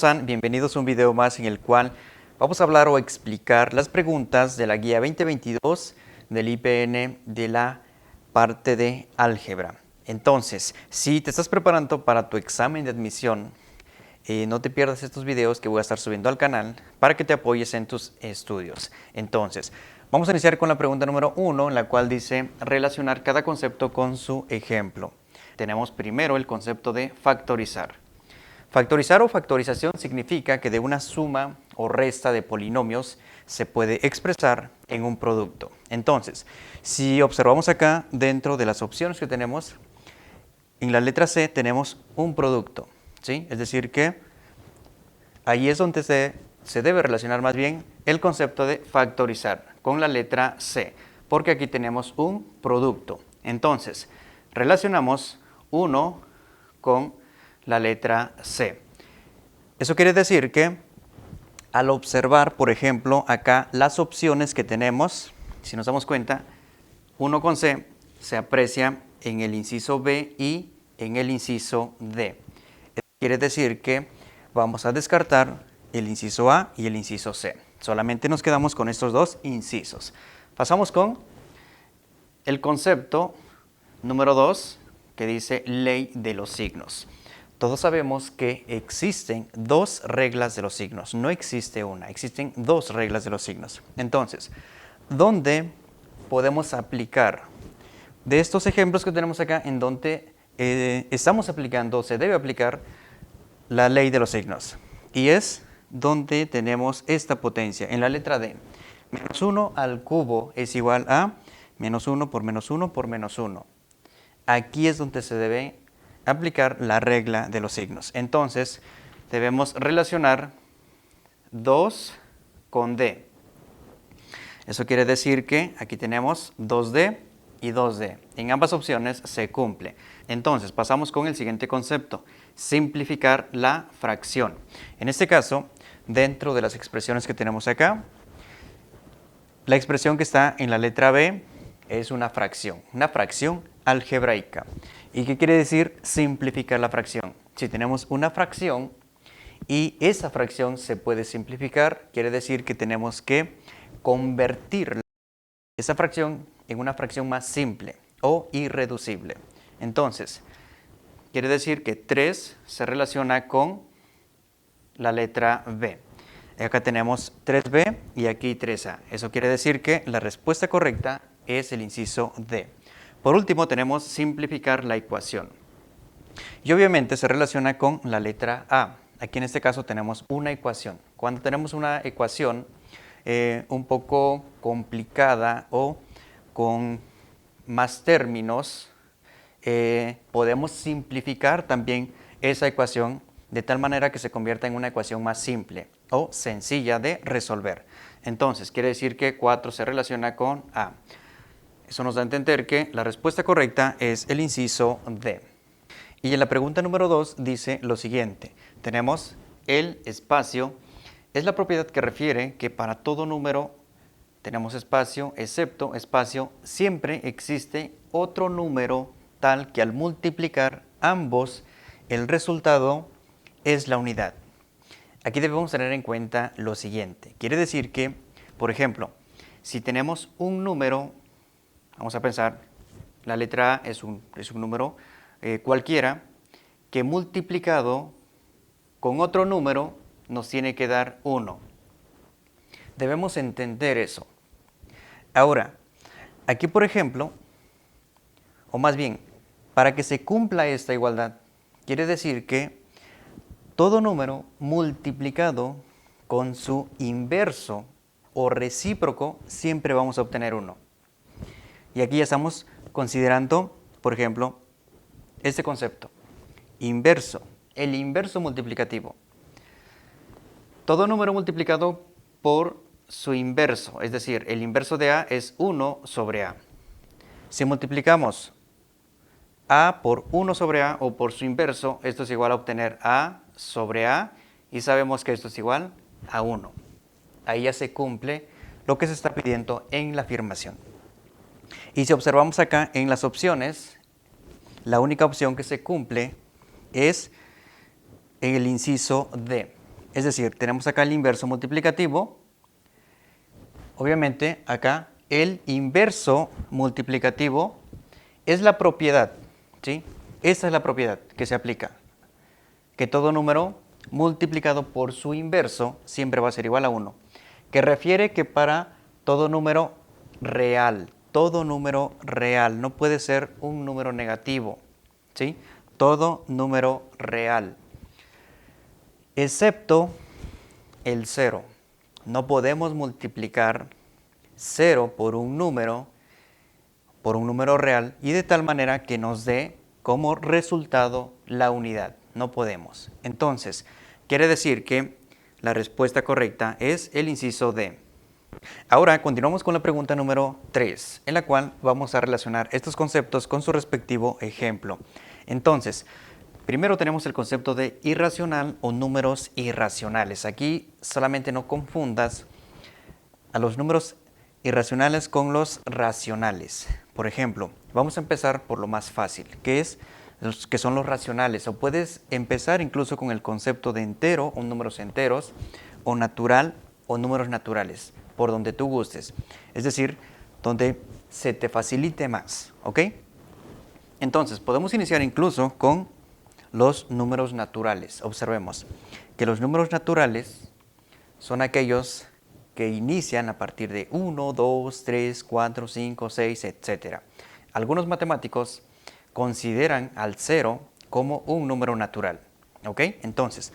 están? Bienvenidos a un video más en el cual vamos a hablar o explicar las preguntas de la guía 2022 del IPN de la parte de álgebra. Entonces, si te estás preparando para tu examen de admisión, no te pierdas estos videos que voy a estar subiendo al canal para que te apoyes en tus estudios. Entonces, vamos a iniciar con la pregunta número 1, en la cual dice relacionar cada concepto con su ejemplo. Tenemos primero el concepto de factorizar. Factorizar o factorización significa que de una suma o resta de polinomios se puede expresar en un producto. Entonces, si observamos acá dentro de las opciones que tenemos, en la letra C tenemos un producto, ¿sí? Es decir que ahí es donde se debe relacionar más bien el concepto de factorizar con la letra C, porque aquí tenemos un producto. Entonces, relacionamos 1 con la letra C. Eso quiere decir que al observar, por ejemplo, acá las opciones que tenemos, si nos damos cuenta, 1 con C se aprecia en el inciso B y en el inciso D. Eso quiere decir que vamos a descartar el inciso A y el inciso C. Solamente nos quedamos con estos dos incisos. Pasamos con el concepto número 2, que dice ley de los signos. Todos sabemos que existen dos reglas de los signos, no existe una, existen dos reglas de los signos. Entonces, ¿dónde podemos aplicar? De estos ejemplos que tenemos acá, en donde estamos aplicando, se debe aplicar la ley de los signos. Y es donde tenemos esta potencia, en la letra D. Menos 1 al cubo es igual a menos 1 por menos 1 por menos 1. Aquí es donde se debe aplicar la regla de los signos. Entonces, debemos relacionar 2 con D. Eso quiere decir que aquí tenemos 2D y 2D. En ambas opciones se cumple. Entonces, pasamos con el siguiente concepto, simplificar la fracción. En este caso, dentro de las expresiones que tenemos acá, la expresión que está en la letra B es una fracción algebraica. ¿Y qué quiere decir simplificar la fracción? Si tenemos una fracción y esa fracción se puede simplificar, quiere decir que tenemos que convertir esa fracción en una fracción más simple o irreducible. Entonces, quiere decir que 3 se relaciona con la letra B. Acá tenemos 3B y aquí 3A. Eso quiere decir que la respuesta correcta es el inciso D. Por último, tenemos simplificar la ecuación. Y obviamente se relaciona con la letra A. Aquí en este caso tenemos una ecuación. Cuando tenemos una ecuación un poco complicada o con más términos, podemos simplificar también esa ecuación de tal manera que se convierta en una ecuación más simple o sencilla de resolver. Entonces, quiere decir que 4 se relaciona con A. Eso nos da a entender que la respuesta correcta es el inciso D. Y en la pregunta número 2 dice lo siguiente. Tenemos el espacio. Es la propiedad que refiere que para todo número tenemos espacio, excepto espacio, siempre existe otro número tal que al multiplicar ambos, el resultado es la unidad. Aquí debemos tener en cuenta lo siguiente. Quiere decir que, por ejemplo, si tenemos un número, vamos a pensar, la letra A es un número cualquiera, que multiplicado con otro número nos tiene que dar 1. Debemos entender eso. Ahora, aquí por ejemplo, o más bien, para que se cumpla esta igualdad, quiere decir que todo número multiplicado con su inverso o recíproco siempre vamos a obtener 1. Y aquí ya estamos considerando, por ejemplo, este concepto, inverso, el inverso multiplicativo. Todo número multiplicado por su inverso, es decir, el inverso de A es 1 sobre A. Si multiplicamos A por 1 sobre A o por su inverso, esto es igual a obtener A sobre A y sabemos que esto es igual a 1. Ahí ya se cumple lo que se está pidiendo en la afirmación. Y si observamos acá en las opciones, la única opción que se cumple es en el inciso D. Es decir, tenemos acá el inverso multiplicativo. Obviamente, acá el inverso multiplicativo es la propiedad, ¿sí? Esa es la propiedad que se aplica. Que todo número multiplicado por su inverso siempre va a ser igual a 1. Que refiere que para todo número real, no puede ser un número negativo, ¿sí? Todo número real, excepto el 0. No podemos multiplicar 0 por un número real y de tal manera que nos dé como resultado la unidad. No podemos. Entonces, quiere decir que la respuesta correcta es el inciso D. Ahora continuamos con la pregunta número 3, en la cual vamos a relacionar estos conceptos con su respectivo ejemplo. Entonces, primero tenemos el concepto de irracional o números irracionales. Aquí solamente no confundas a los números irracionales con los racionales. Por ejemplo, vamos a empezar por lo más fácil, que son los racionales. O puedes empezar incluso con el concepto de entero o números enteros, o natural o números naturales, por donde tú gustes. Es decir, donde se te facilite más, ¿ok? Entonces, podemos iniciar incluso con los números naturales. Observemos que los números naturales son aquellos que inician a partir de 1, 2, 3, 4, 5, 6, etc. Algunos matemáticos consideran al 0 como un número natural, ¿ok? Entonces,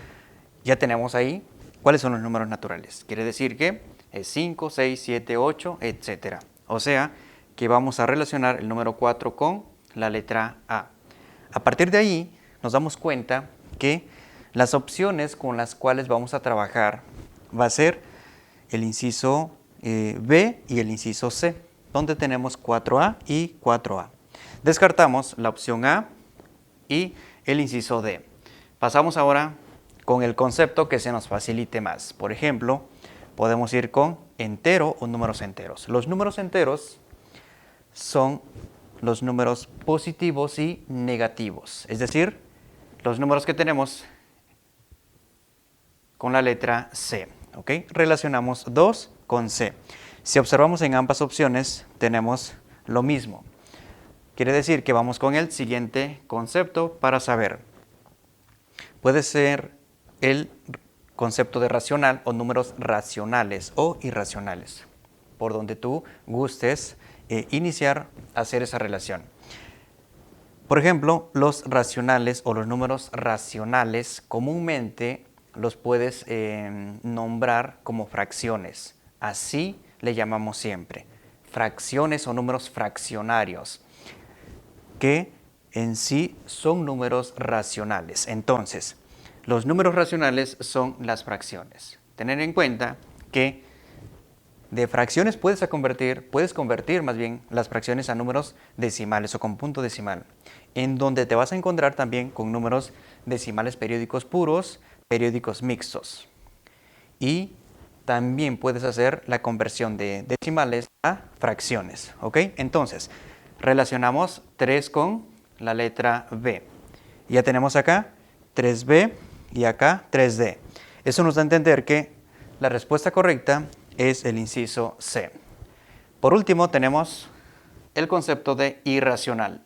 ya tenemos ahí cuáles son los números naturales. Quiere decir que es 5, 6, 7, 8, etc. O sea, que vamos a relacionar el número 4 con la letra A. A partir de ahí, nos damos cuenta que las opciones con las cuales vamos a trabajar va a ser el inciso B y el inciso C, donde tenemos 4A y 4A. Descartamos la opción A y el inciso D. Pasamos ahora con el concepto que se nos facilite más. Por ejemplo, podemos ir con entero o números enteros. Los números enteros son los números positivos y negativos, es decir, los números que tenemos con la letra C. ¿Ok? Relacionamos 2 con C. Si observamos en ambas opciones, tenemos lo mismo. Quiere decir que vamos con el siguiente concepto para saber. Puede ser el concepto de racional o números racionales o irracionales, por donde tú gustes iniciar a hacer esa relación. Por ejemplo, los racionales o los números racionales comúnmente los puedes nombrar como fracciones. Así le llamamos siempre. Fracciones o números fraccionarios, que en sí son números racionales. Entonces, los números racionales son las fracciones. Tener en cuenta que de fracciones puedes convertir más bien las fracciones a números decimales o con punto decimal, en donde te vas a encontrar también con números decimales periódicos puros, periódicos mixtos. Y también puedes hacer la conversión de decimales a fracciones, ¿ok? Entonces, relacionamos 3 con la letra B. Ya tenemos acá 3B y acá 3D. Eso nos da a entender que la respuesta correcta es el inciso C. Por último, tenemos el concepto de irracional.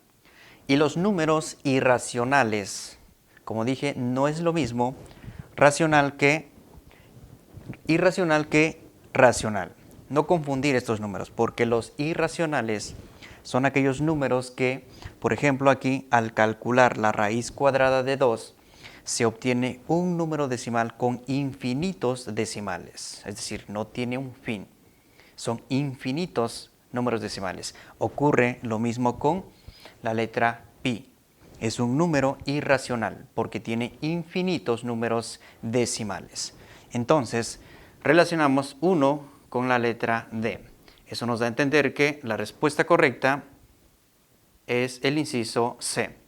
Y los números irracionales, como dije, no es lo mismo irracional que racional. No confundir estos números, porque los irracionales son aquellos números que, por ejemplo, aquí al calcular la raíz cuadrada de 2, se obtiene un número decimal con infinitos decimales, es decir, no tiene un fin, son infinitos números decimales. Ocurre lo mismo con la letra pi, es un número irracional porque tiene infinitos números decimales. Entonces, relacionamos 1 con la letra D. Eso nos da a entender que la respuesta correcta es el inciso C.